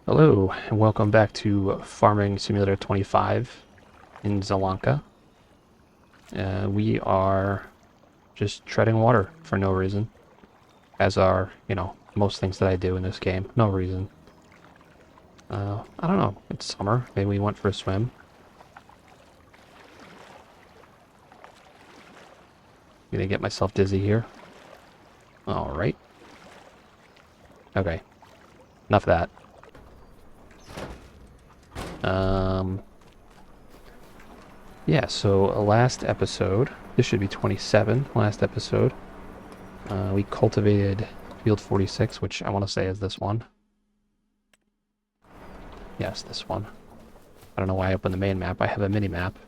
Hello, and welcome back to Farming Simulator 25 in Zielonka. We are just treading water for no reason, as are, most things that I do in this game. No reason. I don't know. It's summer. Maybe we went for a swim. Gonna get myself dizzy here. Alright. Okay. Enough of that. Yeah, so last episode, this should be 27, last episode, we cultivated field 46, which I want to say is this one. Yes, this one. I don't know why I opened the main map. I have a mini map.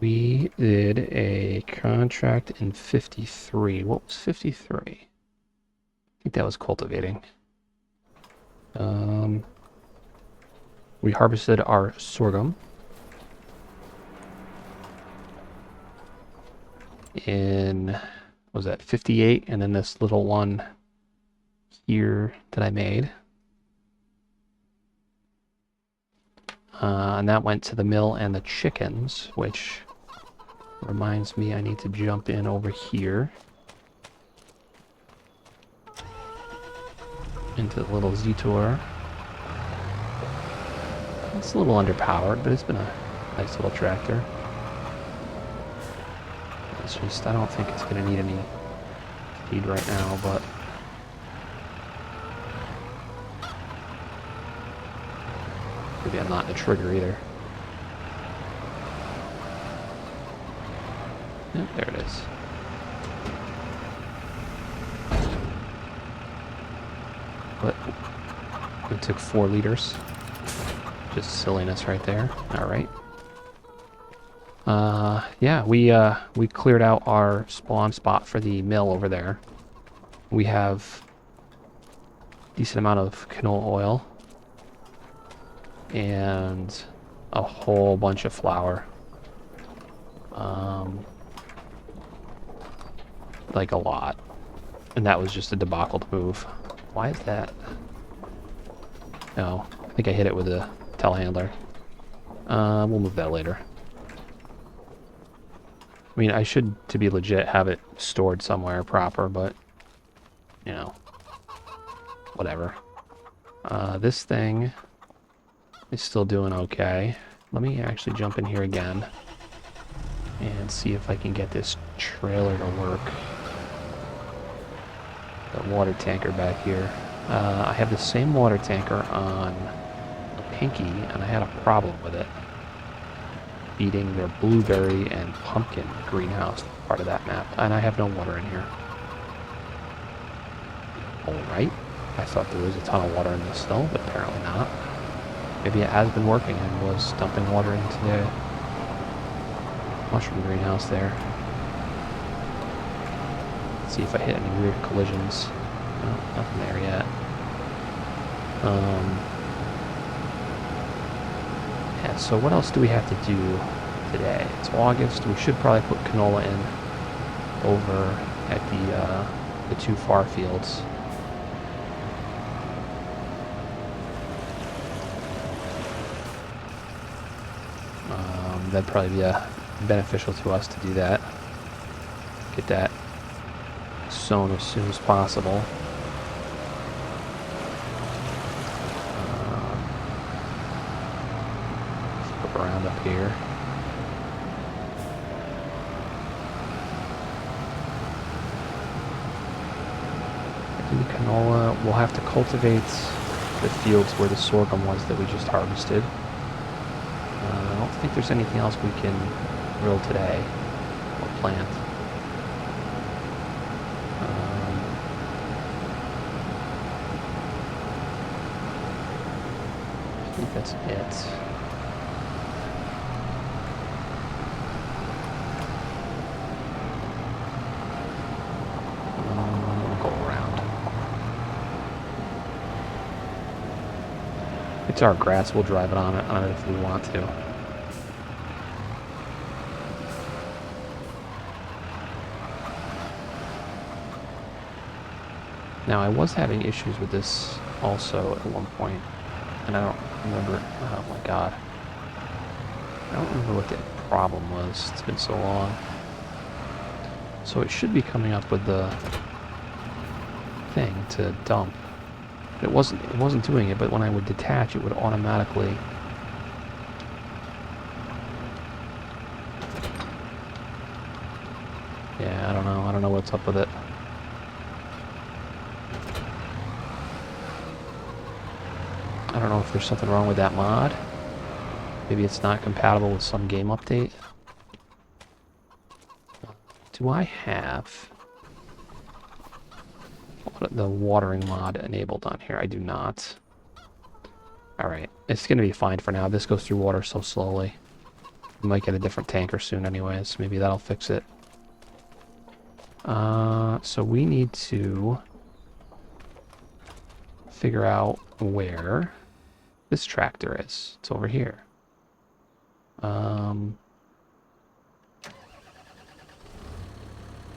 We did a contract in 53. What was 53? I think that was cultivating. We harvested our sorghum in, what was that, 58, and then this little one here that I made. And that went to the mill and the chickens, which reminds me I need to jump in over here into the little Z-Tour. It's a little underpowered, but it's been a nice little tractor. It's just, I don't think it's going to need any feed right now, but maybe I'm not in a trigger either. Yep, there it is. But it took 4 liters. Just silliness right there. Alright. Yeah, we cleared out our spawn spot for the mill over there. We have a decent amount of canola oil and a whole bunch of flour. Like a lot. And that was just a debacle move. Why is that? No, I think I hit it with a telehandler. We'll move that later. I mean, I should, to be legit, have it stored somewhere proper, but, whatever. This thing is still doing okay. Let me actually jump in here again and see if I can get this trailer to work. The water tanker back here. I have the same water tanker on a Pinky, and I had a problem with it. Feeding their blueberry and pumpkin greenhouse part of that map, and I have no water in here. Alright, I thought there was a ton of water in the snow, but apparently not. Maybe it has been working and was dumping water into the mushroom greenhouse there. Let's see if I hit any weird collisions. No, nothing there yet. Yeah, so what else do we have to do today? It's August. We should probably put canola in over at the 2 far fields. That'd probably be beneficial to us to do that. Get that sown as soon as possible. Flip around up here. I think canola, we'll have to cultivate the fields where the sorghum was that we just harvested. I don't think there's anything else we can grill today or plant. I think that's it. We'll go around. It's our grass. We'll drive it on it if we want to. Now, I was having issues with this also at one point, and I don't remember. Oh my god. I don't remember what the problem was. It's been so long. So it should be coming up with the thing to dump. But it wasn't doing it, but when I would detach, it would automatically... Yeah, I don't know. I don't know what's up with it. I don't know if there's something wrong with that mod. Maybe it's not compatible with some game update. Do I have the watering mod enabled on here? I do not. Alright, it's going to be fine for now. This goes through water so slowly. We might get a different tanker soon anyways. Maybe that'll fix it. So we need to figure out where this tractor is. It's over here. I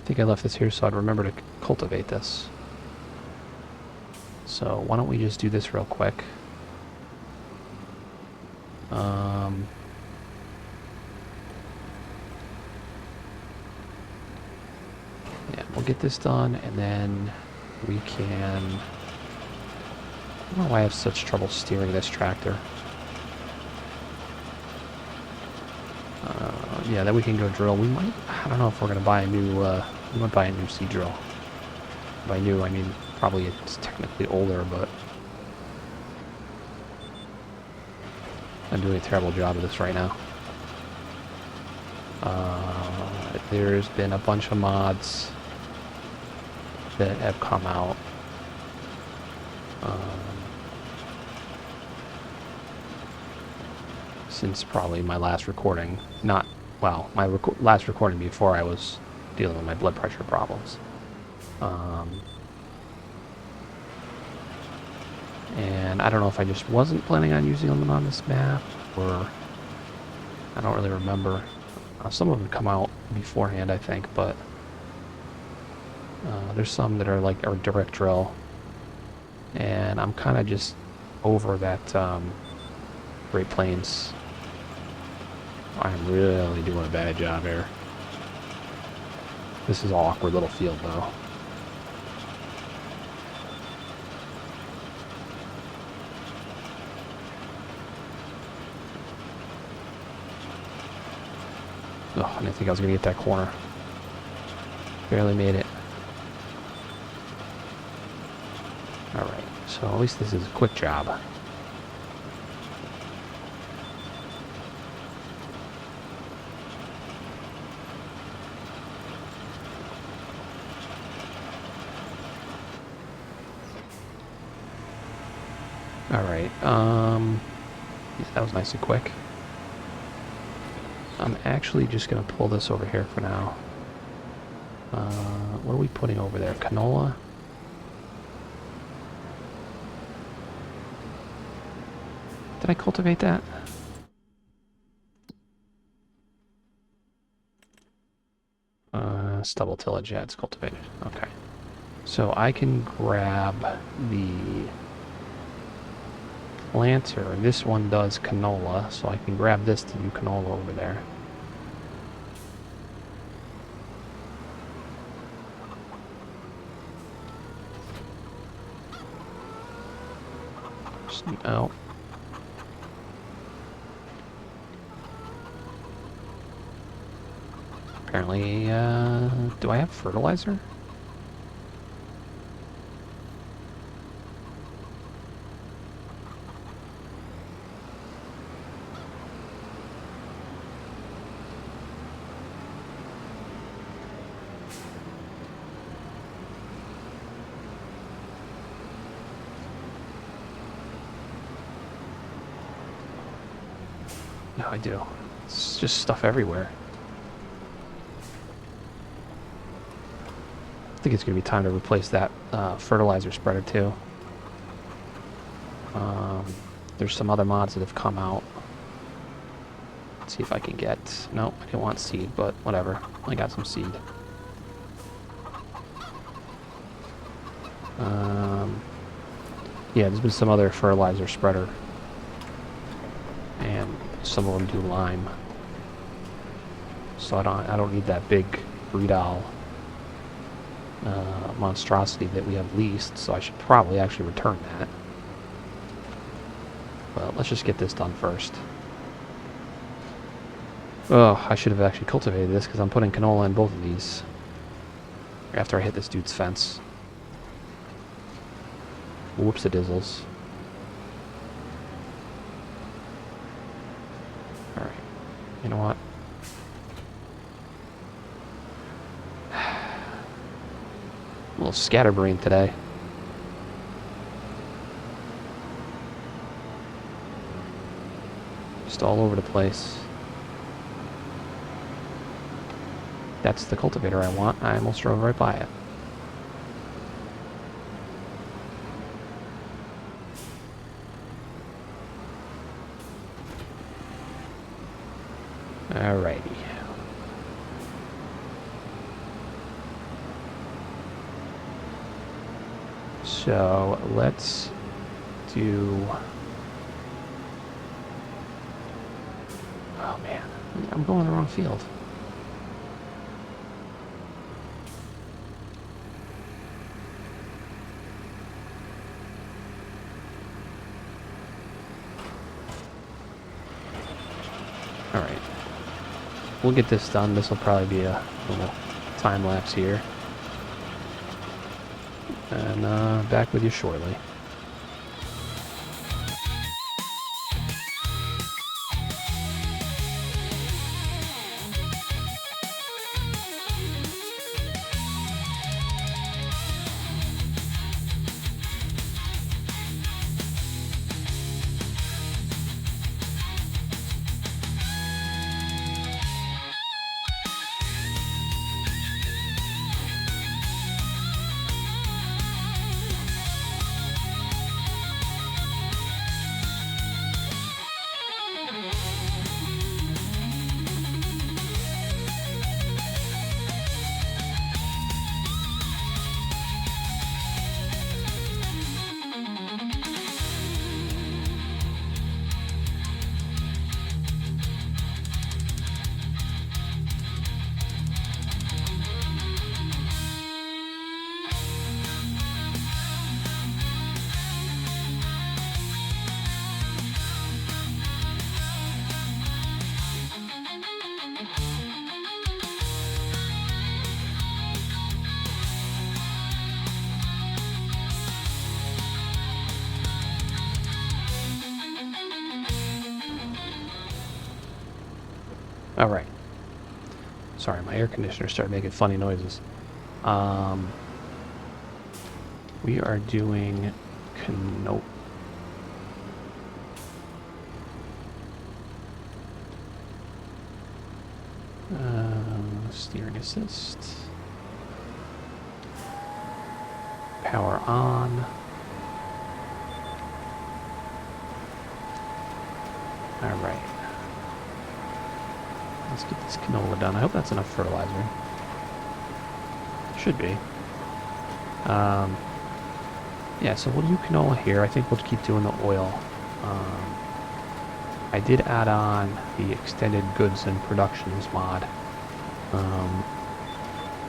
think I left this here so I'd remember to cultivate this. So why don't we just do this real quick. Yeah, we'll get this done, and then we can... I don't know why I have such trouble steering this tractor. Yeah, then we can go drill. We might... I don't know if we're going to buy a new... we might buy a new seed drill. By new, I mean probably it's technically older, but... I'm doing a terrible job of this right now. There's been a bunch of mods that have come out. Since probably my last recording. Not, well, my last recording before I was dealing with my blood pressure problems. And I don't know if I just wasn't planning on using them on this map, or I don't really remember. Some of them come out beforehand, I think, but there's some that are like a direct drill, and I'm kind of just over that Great Plains. I'm really doing a bad job here. This is an awkward little field, though. Oh, I didn't think I was going to get that corner. Barely made it. Alright, so at least this is a quick job. Alright, yeah, that was nice and quick. I'm actually just going to pull this over here for now. What are we putting over there? Canola? Did I cultivate that? Stubble tillage, yeah, it's cultivated. Okay. So I can grab the planter. This one does canola, so I can grab this to do canola over there. Oh. Apparently, do I have fertilizer? No, I do. It's just stuff everywhere. I think it's going to be time to replace that fertilizer spreader too. There's some other mods that have come out. Let's see if I can get... No, I didn't want seed, but whatever. I got some seed. Yeah, there's been some other fertilizer spreader. And some of them do lime. So I don't need that big Bredal monstrosity that we have leased, so I should probably actually return that. But let's just get this done first. Oh, I should have actually cultivated this because I'm putting canola in both of these after I hit this dude's fence. Whoops-a-dizzles. Alright. You know what? A little scatterbrained today. Just all over the place. That's the cultivator I want. I almost drove right by it. Alrighty. So let's do... Oh man, I'm going the wrong field. Alright. We'll get this done. This will probably be a little time lapse here. And back with you shortly. Alright. Sorry, my air conditioner started making funny noises. We are doing canola. Steering assist. Power on. Alright. Let's get this canola done. I hope that's enough fertilizer. Should be. Yeah, so we'll do canola here. I think we'll keep doing the oil. I did add on the extended goods and productions mod.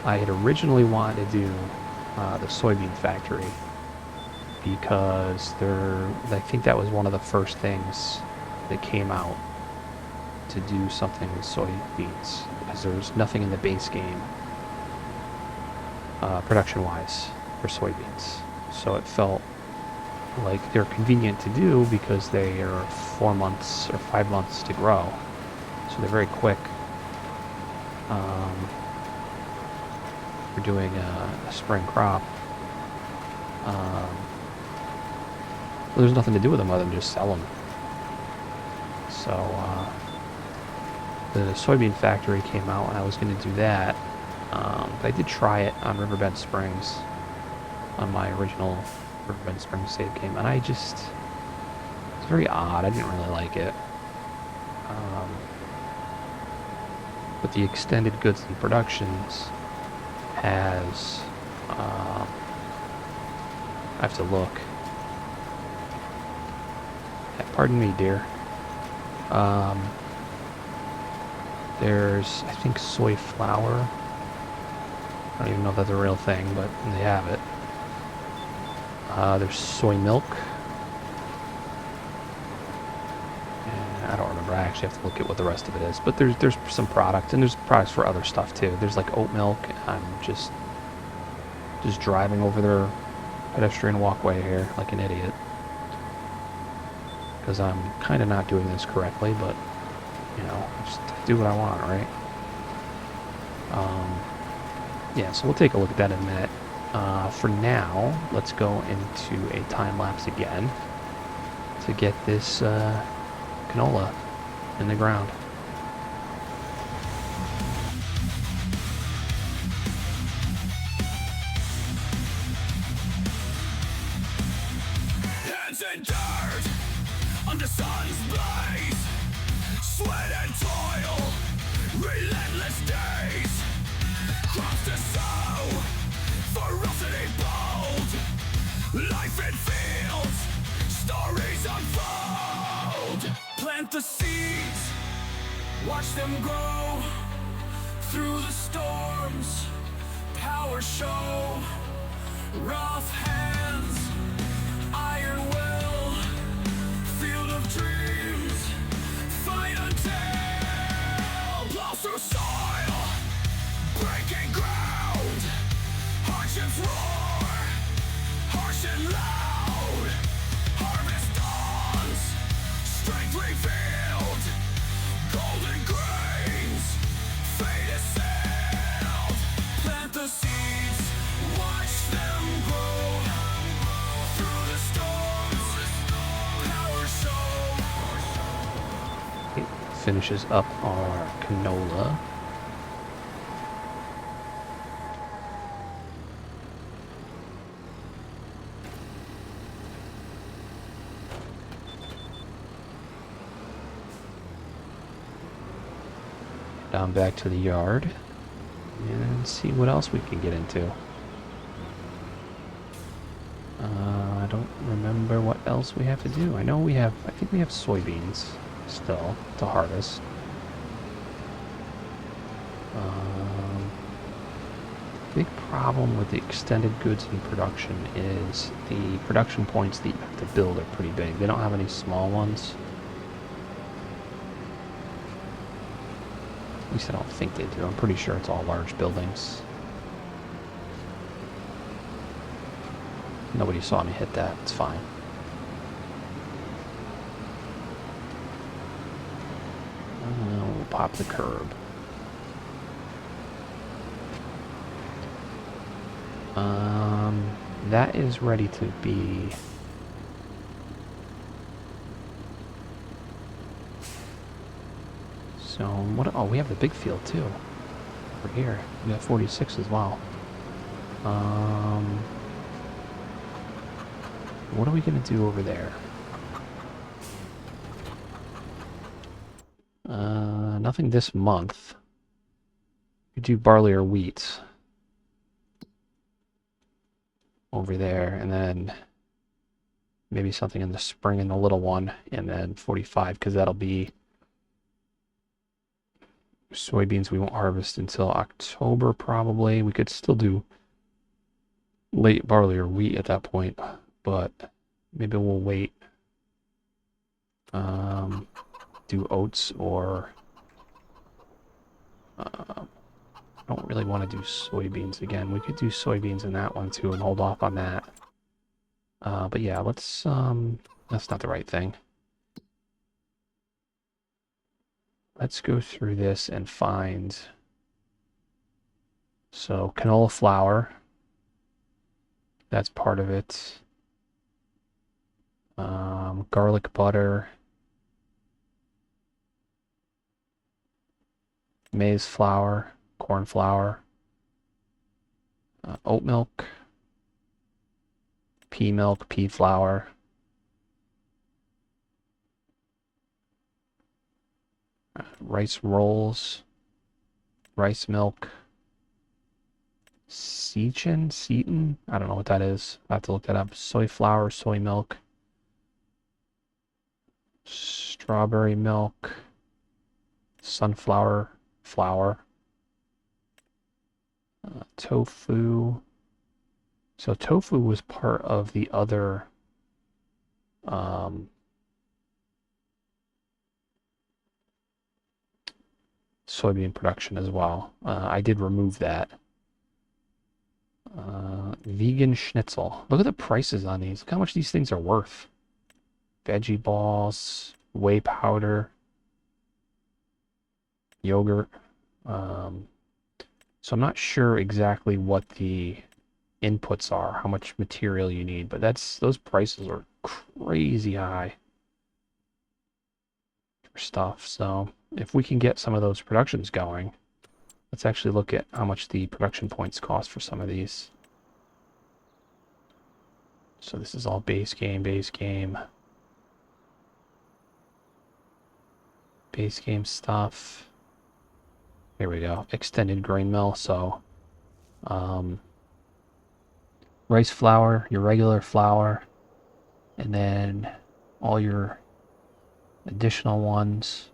I had originally wanted to do the soybean factory because I think that was one of the first things that came out to do something with soybeans, because there's nothing in the base game production-wise for soybeans. So it felt like they're convenient to do because they are 4 months or 5 months to grow. So they're very quick. We're doing a spring crop. Well, there's nothing to do with them other than just sell them. So the soybean factory came out and I was going to do that. But I did try it on Riverbend Springs on my original Riverbend Springs save game, and it's very odd. I didn't really like it. But the extended goods and productions has have to look. Yeah, pardon me, dear. There's, I think, soy flour. I don't even know if that's a real thing, but they have it. There's soy milk. And I don't remember. I actually have to look at what the rest of it is. But there's some product, and there's products for other stuff too. There's like oat milk. I'm just driving over their pedestrian walkway here like an idiot. Because I'm kind of not doing this correctly, but, you know, just do what I want, right? Yeah, so we'll take a look at that in a minute. For now, let's go into a time lapse again to get this canola in the ground. Hands in dirt, under sun's blaze, sweat and toil, relentless days, crops to sow, ferocity bold, life in fields, stories unfold. Plant the seeds, watch them grow, through the storms, power show, rough hands, iron will, field of dreams, fight until blows through soil, breaking ground, hardships roar, harsh and loud, harvest dawns, strength revealed, golden grains, fate is sealed. Plant the seeds, watch them grow, through the storms, power show. It finishes up our canola. Down back to the yard and see what else we can get into. I don't remember what else we have to do. I think we have soybeans still to harvest. Big problem with the extended goods in production is the production points that you have to build are pretty big. They don't have any small ones. At least I don't think they do. I'm pretty sure it's all large buildings. Nobody saw me hit that. It's fine. We'll pop the curb. That is ready to be... So, what... Oh, we have the big field, too. Over here. We got 46 as well. What are we going to do over there? Nothing this month. We do barley or wheat. Over there, and then maybe something in the spring in the little one, and then 45, because that'll be soybeans we won't harvest until October probably. We could still do late barley or wheat at that point, but maybe we'll wait. Do oats or I don't really want to do soybeans again. We could do soybeans in that one too and hold off on that. But yeah, let's that's not the right thing. Let's go through this and find... So, canola flour. That's part of it. Garlic butter. Maize flour. Corn flour. Oat milk. Pea milk, pea flour. Rice rolls. Rice milk. Seton? I don't know what that is. I have to look that up. Soy flour, soy milk, strawberry milk, sunflower flour, tofu. So tofu was part of the other um, soybean production as well. I did remove that. Vegan schnitzel. Look at the prices on these. Look how much these things are worth. Veggie balls, whey powder, yogurt. Um, so I'm not sure exactly what the inputs are, how much material you need, but those prices are crazy high for stuff. So if we can get some of those productions going, let's actually look at how much the production points cost for some of these. So this is all base game, base game stuff. Here we go. Extended grain mill. So rice flour, your regular flour, and then all your additional ones.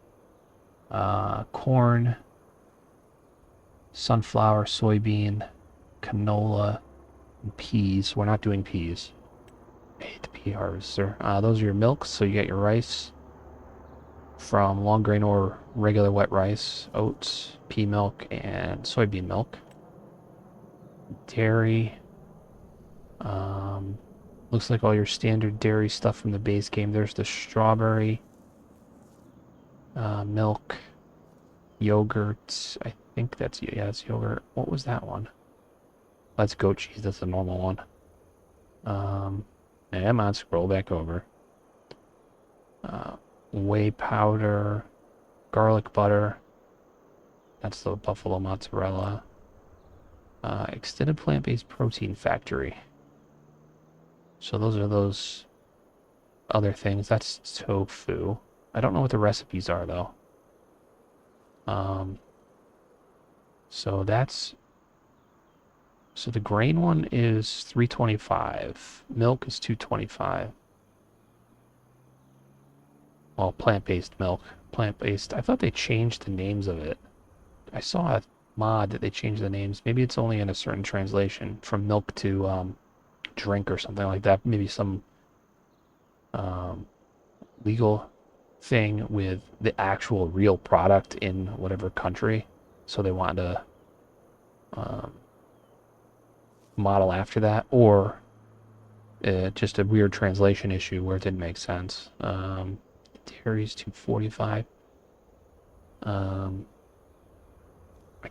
Corn, sunflower, soybean, canola, and peas. We're not doing peas. I hate the pea harvester. Those are your milks. So you get your rice from long grain or regular wet rice, oats, pea milk, and soybean milk. Dairy. Looks like all your standard dairy stuff from the base game. There's the strawberry, milk, yogurt. I think that's, yeah, that's yogurt. What was that one? That's goat cheese. That's the normal one. Come on, scroll back over. Whey powder, garlic butter. That's the buffalo mozzarella. Extended plant-based protein factory. So those are those other things. That's tofu. I don't know what the recipes are though. So the grain one is 325. Milk is 225. Well, plant-based milk. Plant-based. I thought they changed the names of it. I saw a mod that they changed the names. Maybe it's only in a certain translation from milk to drink or something like that. Maybe some legal thing with the actual real product in whatever country. So they wanted to model after that, or just a weird translation issue where it didn't make sense. Dairy's 245. I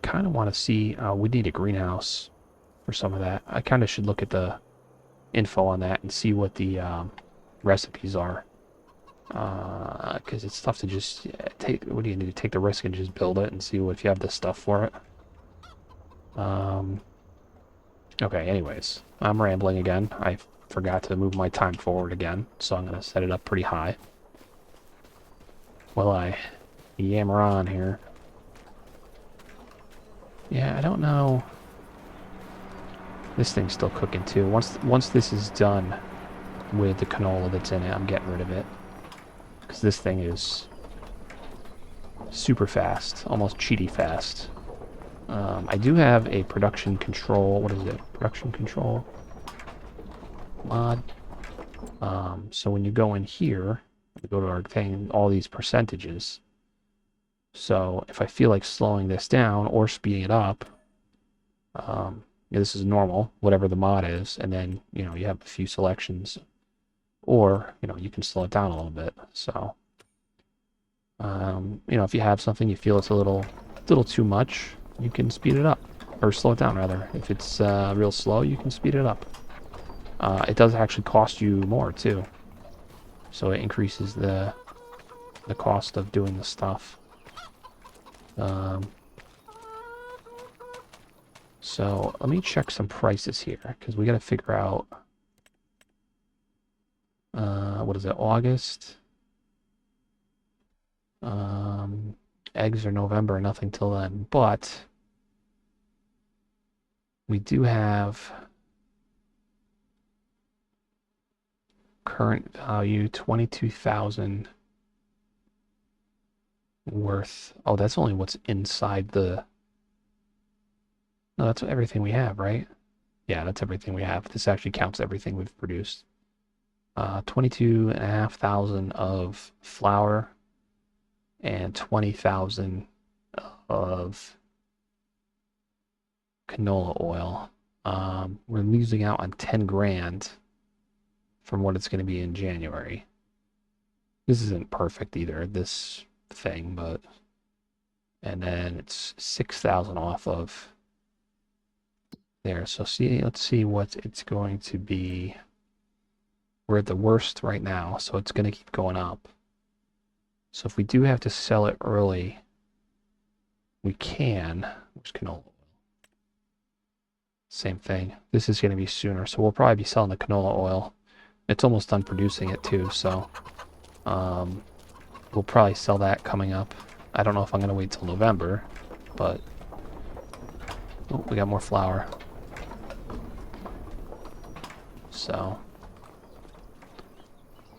kind of want to see, we need a greenhouse for some of that. I kind of should look at the info on that and see what the recipes are. Because it's tough to just take, what do you need to take the risk and just build it and see if you have the stuff for it. Okay, anyways, I'm rambling again. I forgot to move my time forward again, so I'm going to set it up pretty high. While I yammer on here. Yeah, I don't know. This thing's still cooking too. Once this is done with the canola that's in it, I'm getting rid of it. Because this thing is super fast, almost cheaty fast. I do have a production control. What is it? Production control mod. So when you go in here, we go to our thing, all these percentages. So if I feel like slowing this down or speeding it up, this is normal, whatever the mod is, and then you have a few selections, or you can slow it down a little bit. So if you have something you feel it's a little too much, you can speed it up, or slow it down rather. If it's real slow, you can speed it up. It does actually cost you more too, so it increases the cost of doing the stuff. So let me check some prices here, because we got to figure out what is it, August? Eggs are November, nothing till then, but We do have current value 22,000 worth. Oh, that's only what's inside the. No, that's everything we have, right? Yeah, that's everything we have. This actually counts everything we've produced. 22,500 of flour and 20,000 of canola oil. We're losing out on 10 grand from what it's going to be in January. This isn't perfect either, this thing, but. And then it's 6,000 off of there. So let's see what it's going to be. We're at the worst right now, so it's going to keep going up. So if we do have to sell it early, we can. Where's canola oil? Same thing. This is going to be sooner, so we'll probably be selling the canola oil. It's almost done producing it too, so we'll probably sell that coming up. I don't know if I'm going to wait till November, but oh, we got more flour. So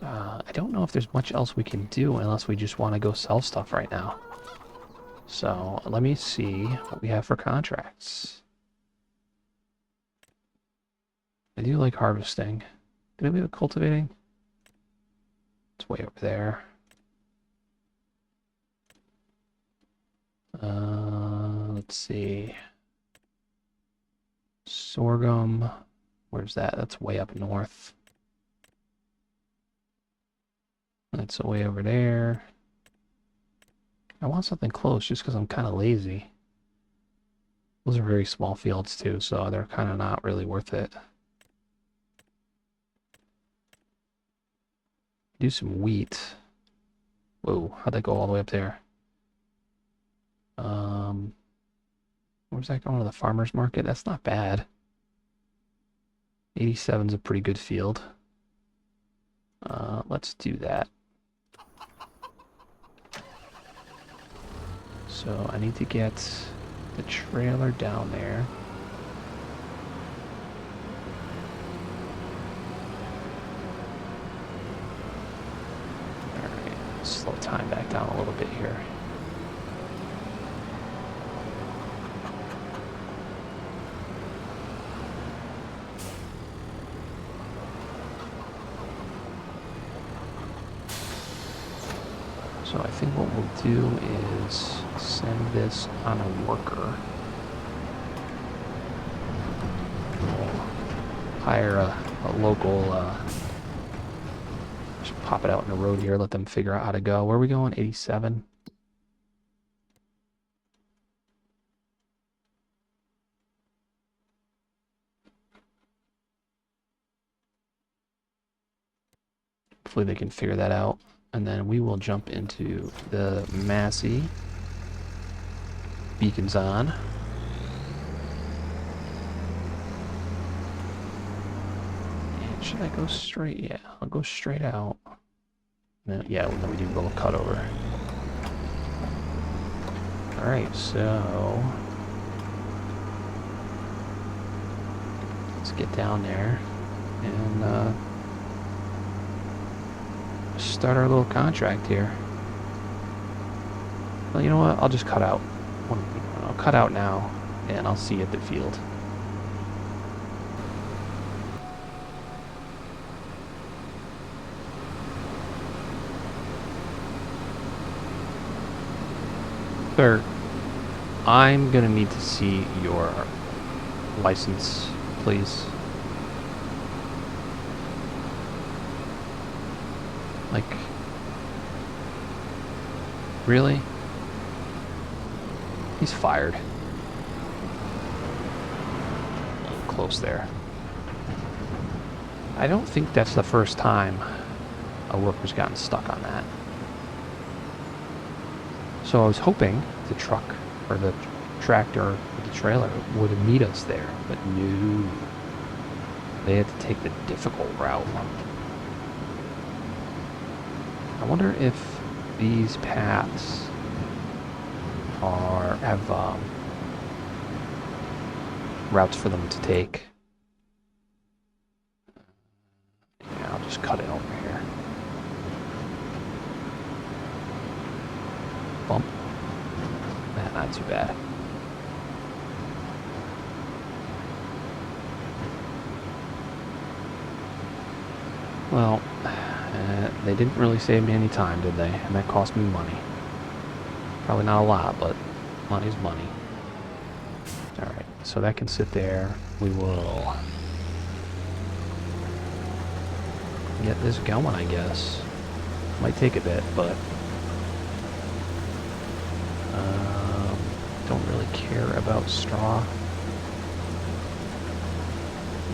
I don't know if there's much else we can do unless we just want to go sell stuff right now. So let me see what we have for contracts. I do like harvesting. Did we have cultivating? It's way over there. Let's see. Sorghum. Where's that? That's way up north. That's way over there. I want something close just because I'm kind of lazy. Those are very small fields too, so they're kind of not really worth it. Do some wheat. Whoa, how'd that go all the way up there? Where's that going to the farmer's market? That's not bad. 87's a pretty good field. Let's do that. So I need to get the trailer down there. Alright, slow time back down a little bit here. So I think what we'll do is send this on a worker. We'll hire a local, just pop it out in the road here, let them figure out how to go. Where are we going? 87? Hopefully they can figure that out. And then we will jump into the Massey. Beacons on. And should I go straight? Yeah, I'll go straight out. No, yeah, then we do a little cut over. Alright, so let's get down there and start our little contract here. Well, you know what? I'll just cut out. I'll cut out now, and I'll see you at the field. Sir, I'm gonna need to see your license, please. Like, really? He's fired. Close there. I don't think that's the first time a worker's gotten stuck on that. So I was hoping the truck or the tractor or the trailer would meet us there, but no. They had to take the difficult route. I wonder if these paths have routes for them to take. Yeah, I'll just cut it over here. Bump. Nah, not too bad. Well, they didn't really save me any time, did they? And that cost me money. Probably not a lot, but money's money. Alright, so that can sit there. We will get this going, I guess. Might take a bit, but don't really care about straw.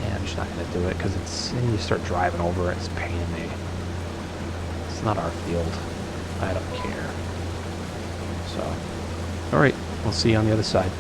Yeah, I'm just not going to do it because it's, when you start driving over it, it's a pain in the... It's not our field. I don't care. So, alright, we'll see you on the other side.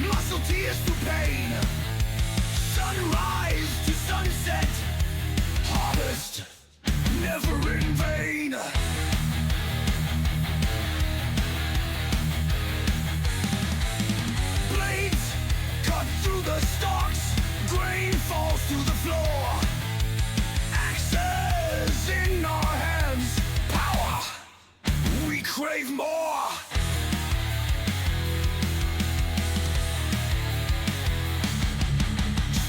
Muscle tears to pain, sunrise to sunset, harvest never in vain. Blades cut through the stalks, grain falls to the floor. Axes in our hands, power, we crave more.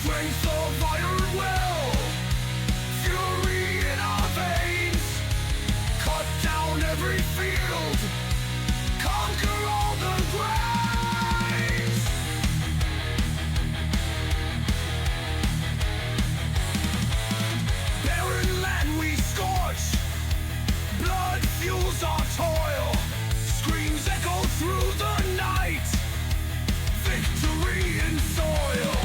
Strength of iron will, fury in our veins. Cut down every field, conquer all the graves. Barren land we scorch, blood fuels our toil. Screams echo through the night, victory in soil.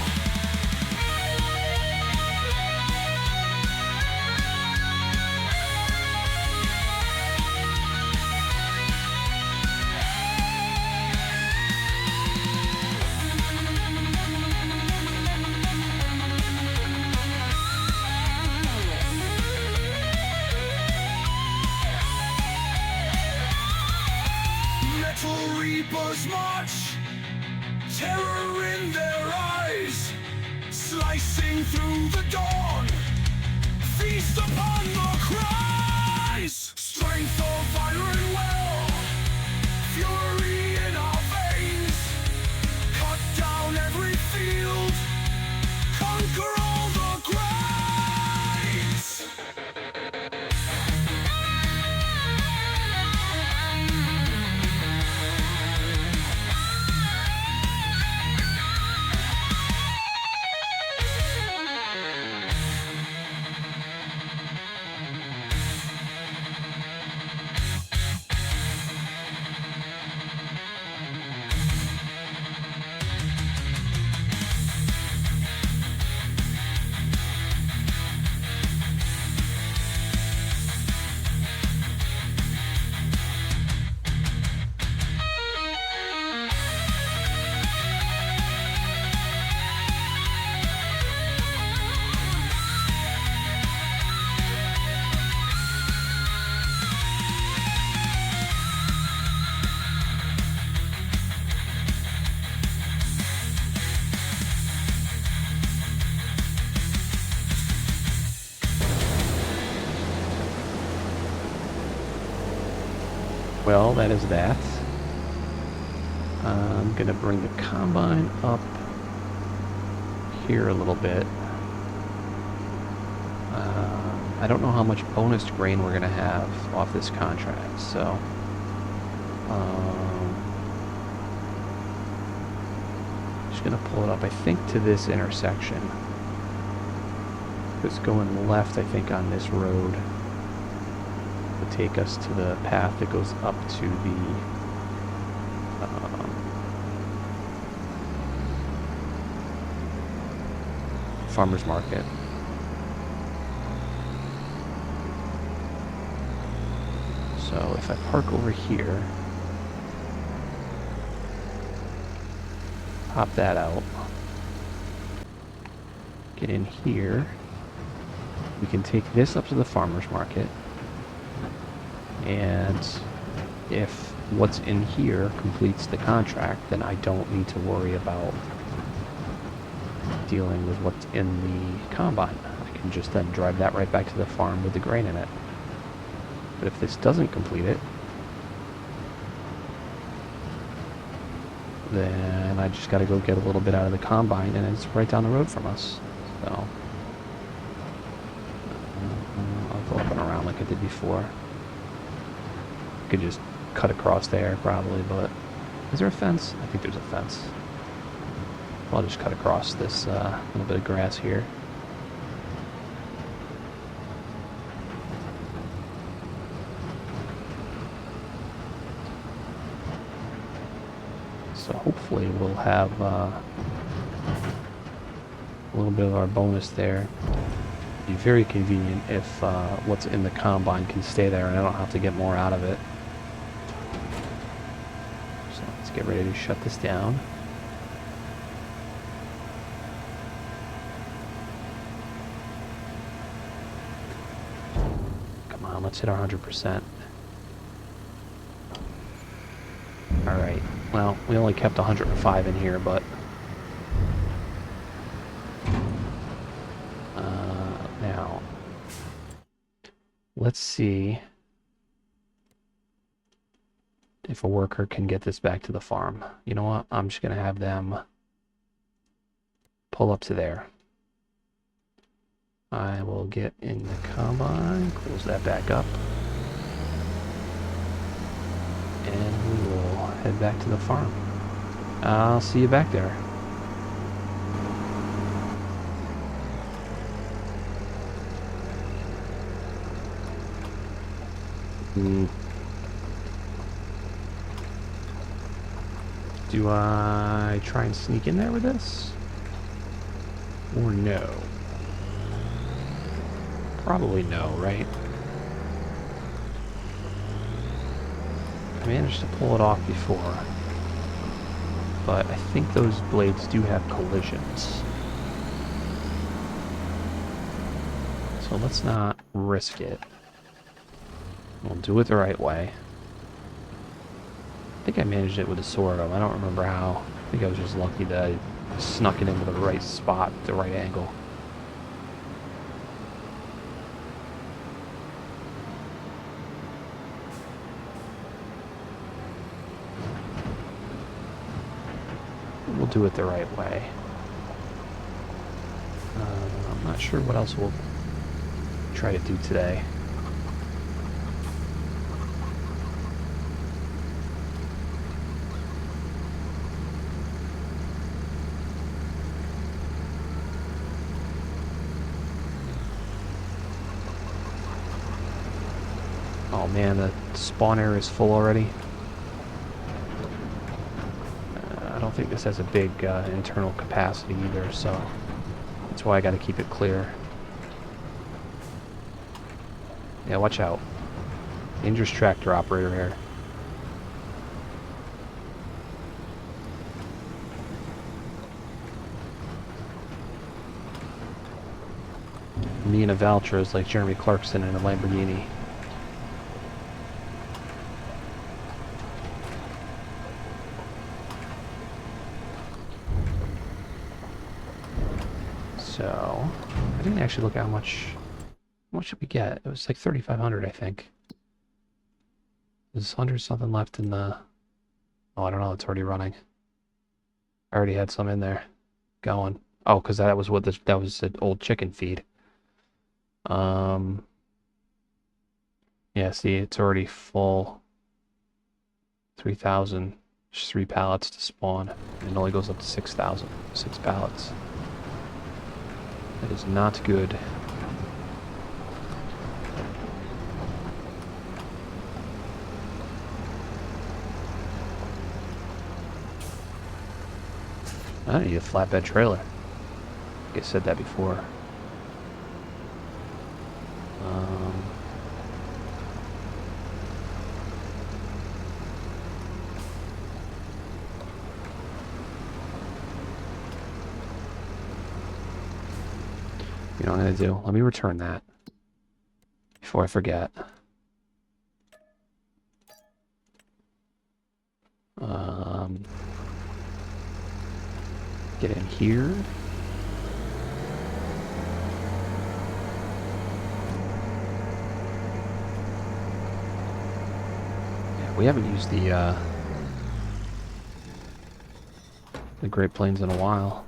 Reapers march, terror in their eyes, slicing through the dawn, feast upon the cries. Strength of iron will, fury in our veins. Cut down every field, conquer all the grinds. Well, that is that. I'm going to bring the combine up here a little bit. I don't know how much bonus grain we're going to have off this contract, so... just going to pull it up, I think, to this intersection. It's going left, I think, on this road. Would take us to the path that goes up to the farmer's market. So if I park over here, pop that out, get in here, we can take this up to the farmer's market, and if what's in here completes the contract, then I don't need to worry about dealing with what's in the combine. I can just then drive that right back to the farm with the grain in it. But if this doesn't complete it, then I just got to go get a little bit out of the combine, and it's right down the road from us. So I'll go up and around like I did before. Could just cut across there probably, but is there a fence? I think there's a fence. I'll just cut across this little bit of grass here. So hopefully we'll have a little bit of our bonus there. It'd be very convenient if what's in the combine can stay there and I don't have to get more out of it. So let's get ready to shut this down. Come on, let's hit our 100%. Alright, well, we only kept 105 in here, but now let's see if a worker can get this back to the farm. You know what? I'm just going to have them pull up to there. I will get in the combine, close that back up, and we will head back to the farm. I'll see you back there. Do I try and sneak in there with this? Or no? Probably no, right? I managed to pull it off before, but I think those blades do have collisions. So let's not risk it. We'll do it the right way. I think I managed it with a sword. I don't remember how. I think I was just lucky that I snuck it into the right spot, the right angle. We'll do it the right way. I'm not sure what else we'll try to do today. Oh man, the spawn area is full already. I don't think this has a big internal capacity either, so that's why I got to keep it clear. Yeah, watch out. Dangerous tractor operator here. Me in a Valtra is like Jeremy Clarkson in a Lamborghini. So, I didn't actually look at how much did we get? It was like 3,500, I think. There's 100 something left in the... Oh, I don't know, it's already running. I already had some in there going. Oh, because that was that was an old chicken feed. Yeah, see, it's already full. 3,000. Just 3 pallets to spawn. And it only goes up to 6,000. 6 pallets. That is not good. I need a flatbed trailer. I think I said that before. You know what I'm gonna do? Let me return that before I forget. Get in here. Yeah, we haven't used the Great Plains in a while.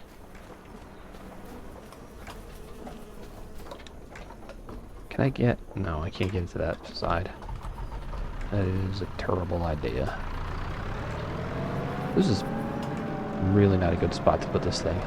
Can I get... No, I can't get into that side. That is a terrible idea. This is really not a good spot to put this thing.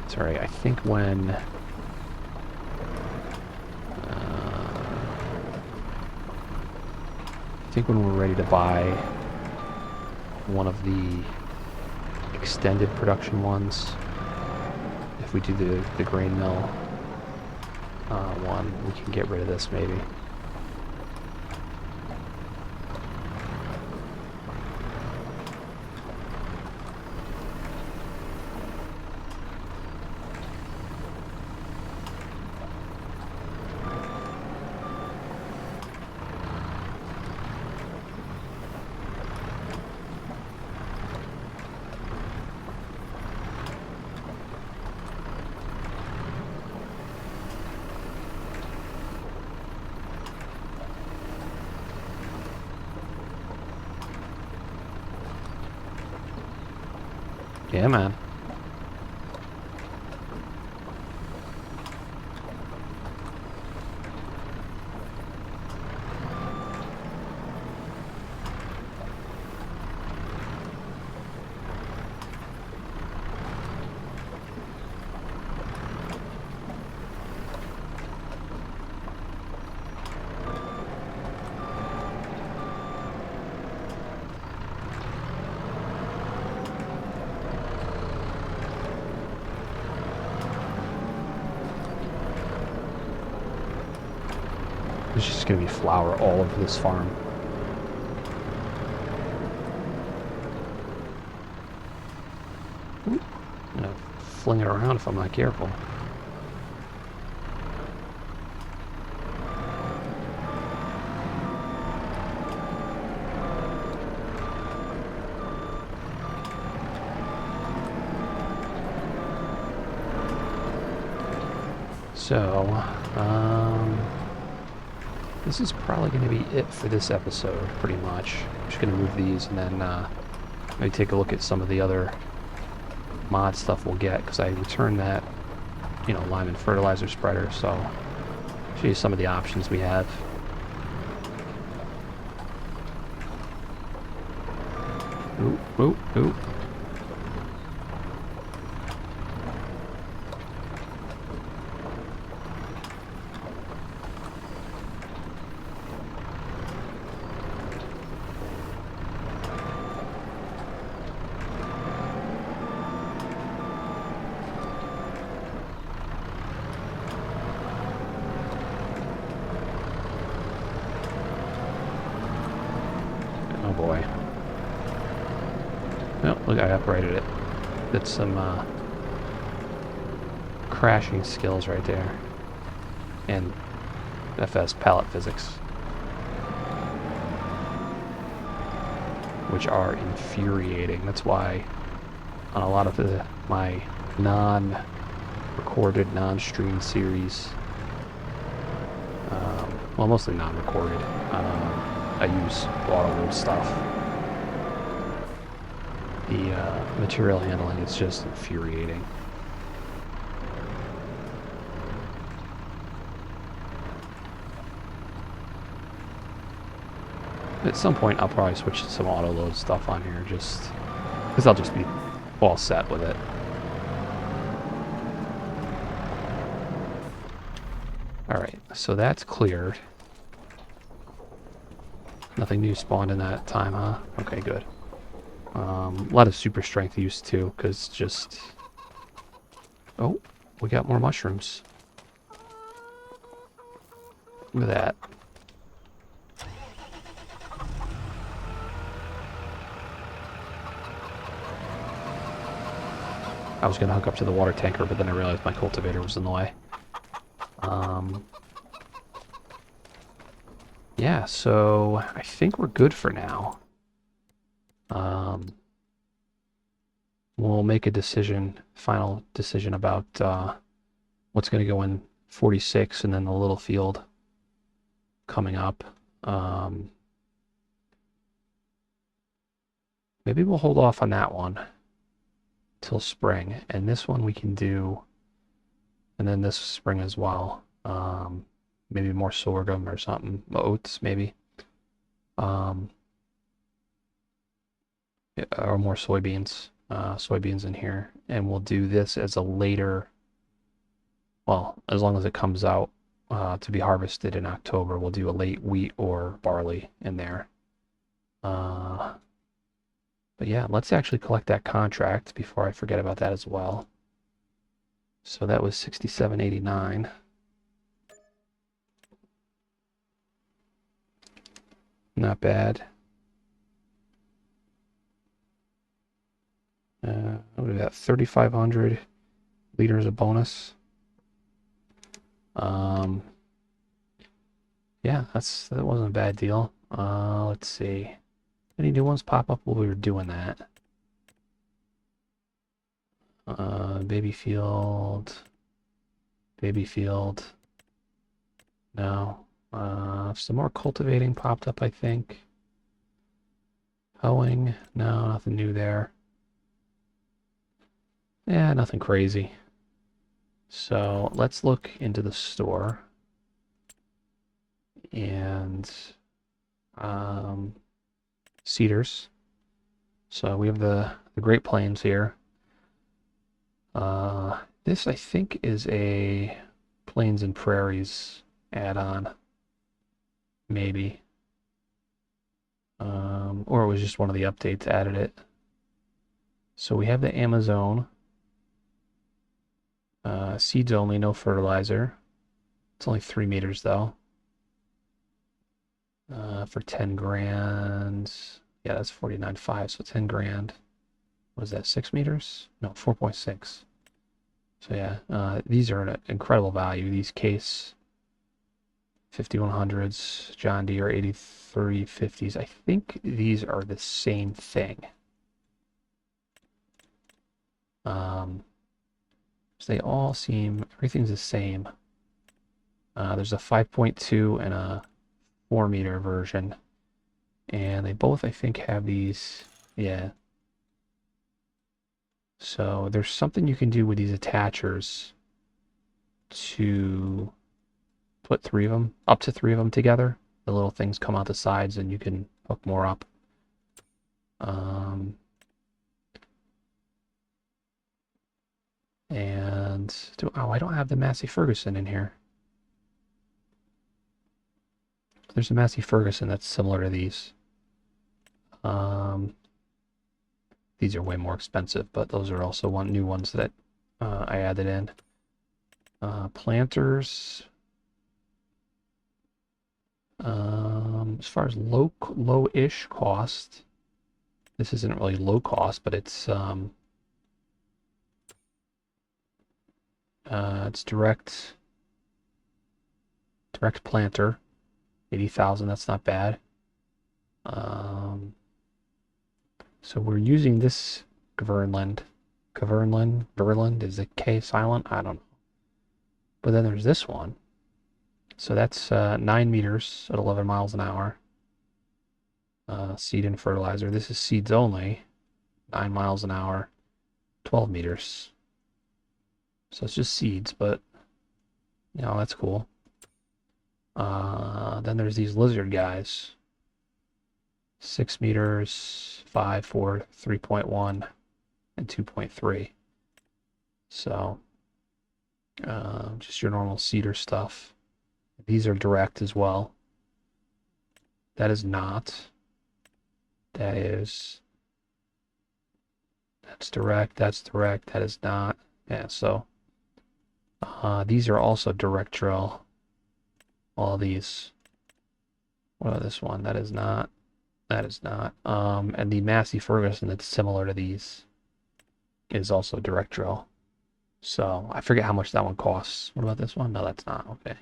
Sorry, I think when... we're ready to buy one of the extended production ones, if we do the grain mill one, we can get rid of this maybe. Yeah, man. There's just going to be flour all over this farm. Ooh, I'm going to fling it around if I'm not careful. So, this is probably going to be it for this episode, pretty much. I'm just going to move these and then maybe take a look at some of the other mod stuff we'll get, because I returned that, you know, lime and fertilizer spreader, so I'll show you some of the options we have. Ooh, ooh, ooh. Oh boy. Oh, look, I uprighted it. That's some crashing skills right there. And FS pallet physics. Which are infuriating. That's why on a lot of my non-recorded, non-streamed series, well, mostly non-recorded, I use auto load stuff. The material handling is just infuriating. At some point, I'll probably switch to some auto load stuff on here, just because I'll just be all set with it. Alright, so that's cleared. Nothing new spawned in that time, huh? Okay, good. A lot of super strength use too, because just... Oh, we got more mushrooms. Look at that. I was going to hook up to the water tanker, but then I realized my cultivator was in the way. Yeah, so I think we're good for now. We'll make a decision, final decision about what's going to go in 46 and then the little field coming up. Maybe we'll hold off on that one till spring, and this one we can do, and then this spring as well. Maybe more sorghum or something, oats maybe, or more soybeans. Soybeans in here, and we'll do this as a later. Well, as long as it comes out to be harvested in October, we'll do a late wheat or barley in there. But yeah, let's actually collect that contract before I forget about that as well. So that was 67.89. Not bad. What do we got? 3,500 liters of bonus. Yeah, that wasn't a bad deal. Let's see. Any new ones pop up while we were doing that? Baby field. Baby field. No. Some more cultivating popped up, I think. Hoeing. No, nothing new there. Yeah, nothing crazy. So let's look into the store. And cedars. So we have the Great Plains here. This I think is a Plains and Prairies add-on, maybe. Or it was just one of the updates added it. So we have the Amazon. Seeds only, no fertilizer. It's only 3 meters though. For 10 grand. Yeah, that's 49.5, so 10 grand. What is that, 6 meters? No, 4.6. So yeah, these are an incredible value. These Case 5100s, John Deere 8350s. I think these are the same thing. So they all seem, everything's the same. There's a 5.2 and a 4 meter version. And they both, I think, have these, yeah. So there's something you can do with these attachers to put 3 of them, up to 3 of them together. The little things come out the sides and you can hook more up. I don't have the Massey Ferguson in here. There's a Massey Ferguson that's similar to these. These are way more expensive, but those are also new ones that I added in. Planters. As far as low-ish cost, this isn't really low cost, but it's direct planter, 80,000. That's not bad. So we're using this Verland, is the K silent? I don't know. But then there's this one. So that's 9 meters at 11 miles an hour. Seed and fertilizer. This is seeds only, 9 miles an hour, 12 meters. So it's just seeds, but you know, that's cool. Then there's these lizard guys. 6 meters, 5, 4, 3.1, and 2.3. So just your normal cedar stuff. These are direct as well. That is not. That is That's direct. That's direct. That is not. Yeah, so these are also direct drill. All these. What about this one? That is not. That is not. And the Massey Ferguson that's similar to these is also direct drill. So I forget how much that one costs. What about this one? No, that's not. Okay.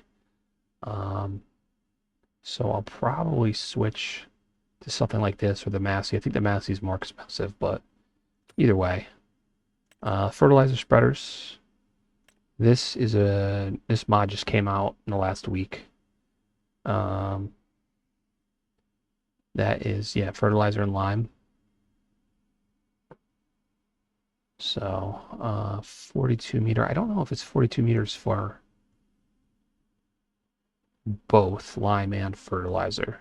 Um, so I'll probably switch to something like this or the Massey. I think the Massey is more expensive, but either way. Fertilizer spreaders. This mod just came out in the last week. Um, that is, yeah, fertilizer and lime. So 42 meter. I don't know if it's 42 meters for both lime and fertilizer.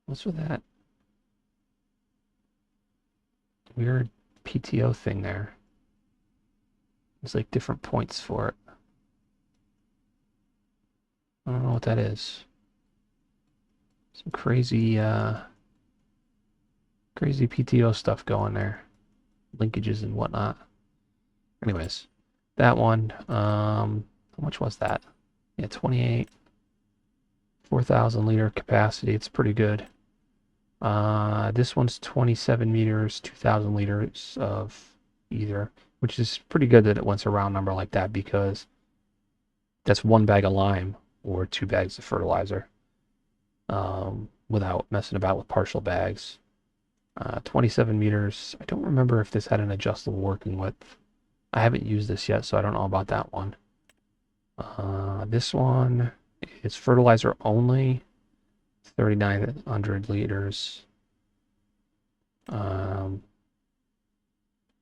What's with that weird PTO thing there? There's like different points for it. I don't know what that is. Some crazy PTO stuff going there. Linkages and whatnot. Anyways, that one, how much was that? Yeah, 28, 4,000 liter capacity. It's pretty good. This one's 27 meters, 2,000 liters of either, which is pretty good that it wants a round number like that because that's one bag of lime or 2 bags of fertilizer without messing about with partial bags. 27 meters. I don't remember if this had an adjustable working width. I haven't used this yet, so I don't know about that one. This one is fertilizer only, 3,900 liters.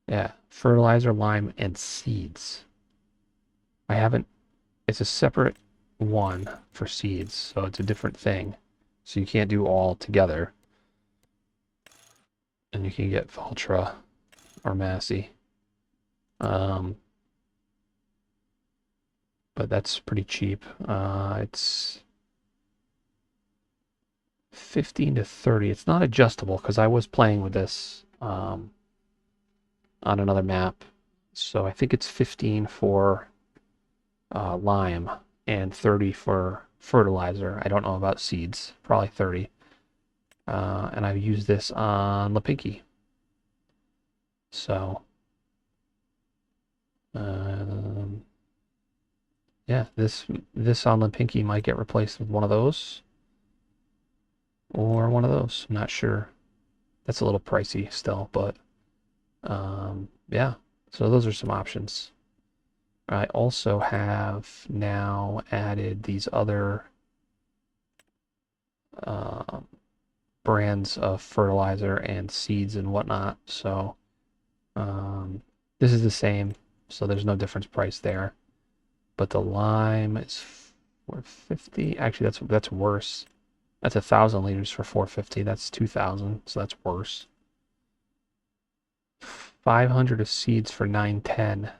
Yeah, fertilizer, lime, and seeds. I haven't, it's a separate one for seeds, so it's a different thing. So you can't do all together. And you can get Valtra or Massey. But that's pretty cheap. It's 15 to 30. It's not adjustable because I was playing with this on another map. So I think it's 15 for lime and 30 for fertilizer. I don't know about seeds. Probably 30. And I've used this on Lipinki. So yeah, this on Lipinki might get replaced with one of those or one of those. I'm not sure. That's a little pricey still, but yeah. So those are some options. I also have now added these other brands of fertilizer and seeds and whatnot. So this is the same, so there's no difference price there. But the lime is 450. Actually, that's worse. That's 1,000 liters for 450. That's 2,000, so that's worse. 500 of seeds for 910.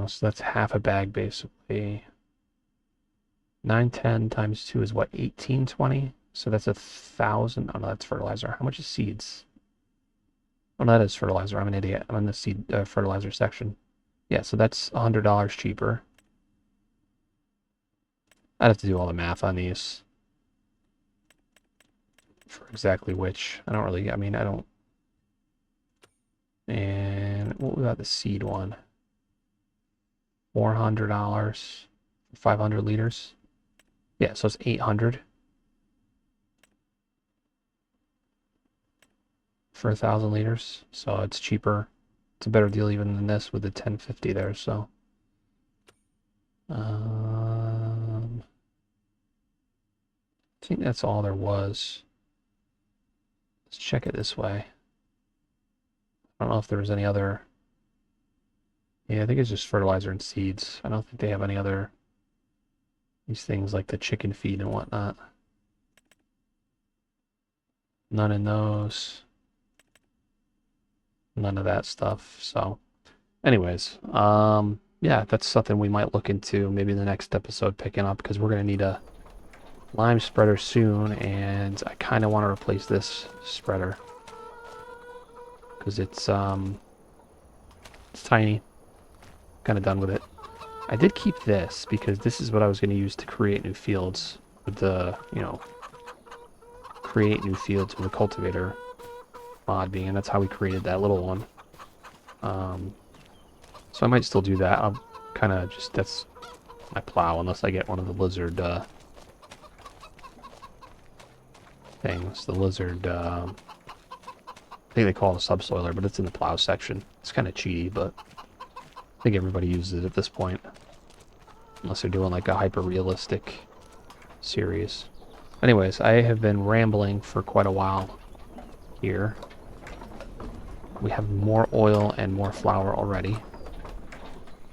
So that's half a bag basically. 910 times 2 is what, 1820? So that's 1,000. Oh no, that's fertilizer. How much is seeds? Oh no, that is fertilizer. I'm an idiot. I'm in the seed fertilizer section. Yeah, so that's $100 cheaper. I'd have to do all the math on these for exactly which. I don't really, I mean, I don't. And what about the seed one? $400 for 500 liters. Yeah, so it's 800 for 1,000 liters. So it's cheaper. It's a better deal even than this with the 1050 there. So I think that's all there was. Let's check it this way. I don't know if there was any other. Yeah, I think it's just fertilizer and seeds. I don't think they have any other these things like the chicken feed and whatnot. None in those. None of that stuff. So anyways, yeah, that's something we might look into maybe in the next episode picking up because we're going to need a lime spreader soon, and I kind of want to replace this spreader because it's tiny. Kind of done with it. I did keep this because this is what I was going to use to create new fields with the, create new fields with the cultivator mod being, and that's how we created that little one. So I might still do that. I'll kind of just, that's my plow, unless I get one of the lizard things. The lizard, I think they call it a subsoiler, but it's in the plow section. It's kind of cheaty, but I think everybody uses it at this point. Unless they're doing like a hyper-realistic series. Anyways, I have been rambling for quite a while here. We have more oil and more flour already.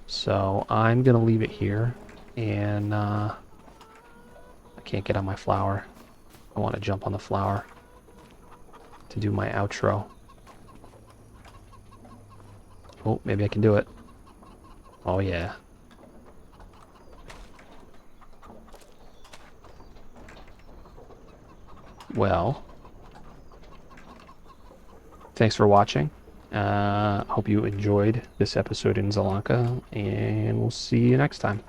So I'm going to leave it here. And I can't get on my flour. I want to jump on the flour to do my outro. Oh, maybe I can do it. Oh, yeah. Well, thanks for watching. Hope you enjoyed this episode in Zielonka, and we'll see you next time.